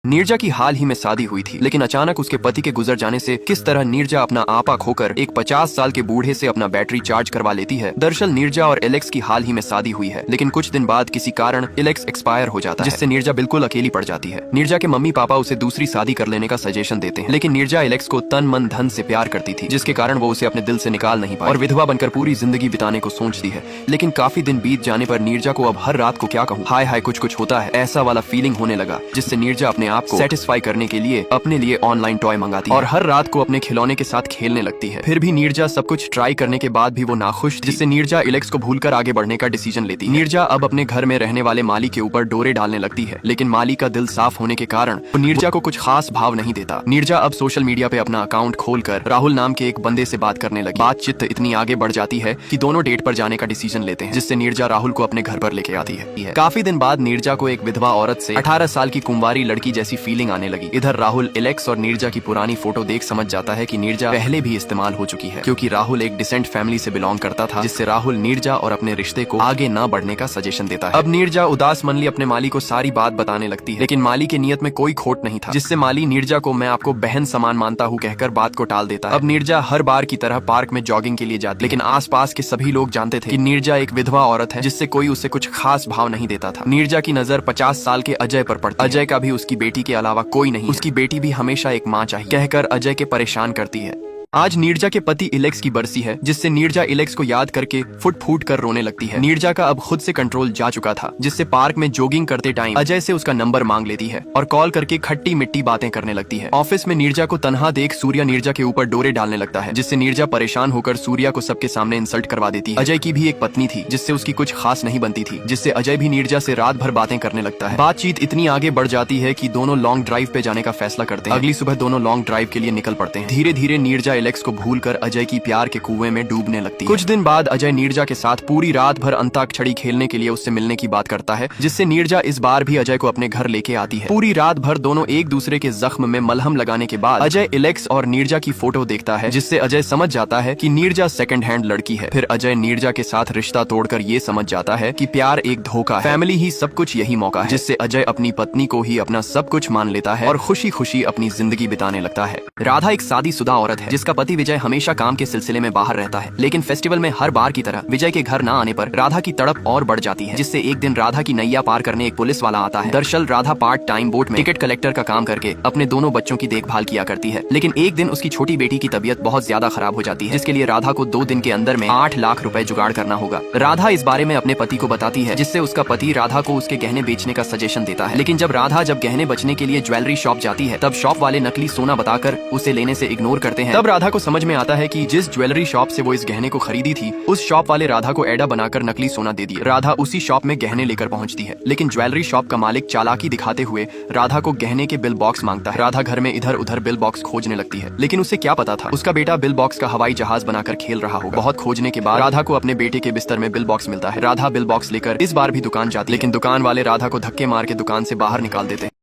नीरजा की हाल ही में शादी हुई थी, लेकिन अचानक उसके पति के गुजर जाने से किस तरह नीरजा अपना आपा खोकर एक 50 साल के बूढ़े से अपना बैटरी चार्ज करवा लेती है। दरअसल नीरजा और एलेक्स की हाल ही में शादी हुई है, लेकिन कुछ दिन बाद किसी कारण एलेक्स एक्सपायर हो जाता है, जिससे नीरजा बिल्कुल अकेली पड़ जाती है। नीरजा के मम्मी पापा उसे दूसरी शादी कर लेने का सजेशन देते हैं, लेकिन नीरजा एलेक्स को तन मन धन से प्यार करती थी, जिसके कारण वो उसे अपने दिल से निकाल नहीं पाई और विधवा बनकर पूरी जिंदगी बिताने को सोचती है। लेकिन काफी दिन बीत जाने पर नीरजा को अब हर रात को क्या कहूँ, हाय हाय कुछ कुछ होता है ऐसा वाला फीलिंग होने लगा, जिससे नीरजा अपने आप को सेटिस्फाई करने के लिए अपने लिए ऑनलाइन टॉय मंगाती है और हर रात को अपने खिलौने के साथ खेलने लगती है। फिर भी नीरजा सब कुछ ट्राई करने के बाद भी वो नाखुश थी, जिससे नीरजा एलेक्स को भूलकर आगे बढ़ने का डिसीजन लेती है। नीरजा अब अपने घर में रहने वाले माली के ऊपर डोरे डालने लगती है, लेकिन माली का दिल साफ होने के कारण वो नीरजा को कुछ खास भाव नहीं देता। नीरजा अब सोशल मीडिया पे अपना अकाउंट खोलकर राहुल नाम के एक बंदे से बात करने लगी। बातचीत इतनी आगे बढ़ जाती है कि दोनों डेट पर जाने का डिसीजन लेते हैं, जिससे नीरजा राहुल को अपने घर पर लेके आती है। काफी दिन बाद नीरजा को एक विधवा औरत से 18 साल की कुंवारी लड़की जैसी फीलिंग आने लगी। इधर राहुल एलेक्स और नीरजा की पुरानी फोटो देख समझ जाता है कि नीरजा पहले भी इस्तेमाल हो चुकी है, क्योंकि राहुल एक डिसेंट फैमिली से बिलोंग करता था, जिससे राहुल नीरजा और अपने रिश्ते को आगे न बढ़ने का सजेशन देता है। अब नीरजा उदास मनली अपने माली को सारी बात बताने लगती है, लेकिन माली की नीयत में कोई खोट नहीं था, जिससे माली नीरजा को मैं आपको बहन समान मानता हूँ कहकर बात को टाल देता है। अब नीरजा हर बार की तरह पार्क में जॉगिंग के लिए जाती, लेकिन आसपास के सभी लोग जानते थे कि नीरजा एक विधवा औरत है, जिससे कोई उसे कुछ खास भाव नहीं देता था। नीरजा की नजर 50 साल के अजय पर पड़ती है। अजय का भी उसकी बेटी के अलावा कोई नहीं, उसकी बेटी भी हमेशा एक माँ चाहिए कहकर अजय के परेशान करती है। आज नीरजा के पति इलेक्स की बरसी है, जिससे नीरजा इलेक्स को याद करके फुट फूट कर रोने लगती है। नीरजा का अब खुद से कंट्रोल जा चुका था, जिससे पार्क में जॉगिंग करते टाइम अजय से उसका नंबर मांग लेती है और कॉल करके खट्टी मिट्टी बातें करने लगती है। ऑफिस में नीरजा को तन्हा देख सूर्या नीरजा के ऊपर डोरे डालने लगता है, जिससे नीरजा परेशान होकर सूर्या को सबके सामने इंसल्ट करवा देती है। अजय की भी एक पत्नी थी, जिससे उसकी कुछ खास नहीं बनती थी, जिससे अजय भी नीरजा से रात भर बातें करने लगता है। बातचीत इतनी आगे बढ़ जाती है कि दोनों लॉन्ग ड्राइव पे जाने का फैसला करते हैं। अगली सुबह दोनों लॉन्ग ड्राइव के लिए निकल पड़ते हैं। धीरे धीरे नीरजा एलेक्स को भूल कर अजय की प्यार के कुएं में डूबने लगती है। कुछ दिन बाद अजय नीरजा के साथ पूरी रात भर अंताक्षरी खेलने के लिए उससे मिलने की बात करता है, जिससे नीरजा इस बार भी अजय को अपने घर लेके आती है। पूरी रात भर दोनों एक दूसरे के जख्म में मलहम लगाने के बाद अजय एलेक्स और नीरजा की फोटो देखता है, जिससे अजय समझ जाता है कि नीरजा सेकंड हैंड लड़की है। फिर अजय नीरजा के साथ रिश्ता तोड़कर ये समझ जाता है कि प्यार एक धोखा है, फैमिली ही सब कुछ यही मौका है, जिससे अजय अपनी पत्नी को ही अपना सब कुछ मान लेता है और खुशी खुशी अपनी जिंदगी बिताने लगता है। राधा एक शादीशुदा औरत है, जिसका पति विजय हमेशा काम के सिलसिले में बाहर रहता है, लेकिन फेस्टिवल में हर बार की तरह विजय के घर न आने पर राधा की तड़प और बढ़ जाती है, जिससे एक दिन राधा की नैया पार करने एक पुलिस वाला आता है। दरअसल राधा पार्ट टाइम बोट में टिकट कलेक्टर का काम करके अपने दोनों बच्चों की देखभाल किया करती है, लेकिन एक दिन उसकी छोटी बेटी की तबीयत बहुत ज्यादा खराब हो जाती है, जिसके लिए राधा को 2 दिन के अंदर में 8 लाख रुपए जुगाड़ करना होगा। राधा इस बारे में अपने पति को बताती है, जिससे उसका पति राधा को उसके गहने बेचने का सजेशन देता है। लेकिन जब राधा गहने बचने के लिए ज्वेलरी शॉप जाती है, तब शॉप वाले नकली सोना बताकर उसे लेने से इग्नोर करते हैं। तब राधा को समझ में आता है कि जिस ज्वेलरी शॉप से वो इस गहने को खरीदी थी, उस शॉप वाले राधा को एडा बनाकर नकली सोना दे दिया। राधा उसी शॉप में गहने लेकर पहुंचती है, लेकिन ज्वेलरी शॉप का मालिक चालाकी दिखाते हुए राधा को गहने के बिल बॉक्स मांगता है। राधा घर में इधर उधर बिल बॉक्स खोजने लगती है, लेकिन उसे क्या पता था उसका बेटा बिल बॉक्स का हवाई जहाज बनाकर खेल रहा होगा। बहुत खोजने के बाद राधा को अपने बेटे के बिस्तर में बिल बॉक्स मिलता है। राधा बिल बॉक्स लेकर इस बार भी दुकान जाती है, लेकिन दुकान वाले राधा को धक्के मार के दुकान से बाहर निकाल देते हैं।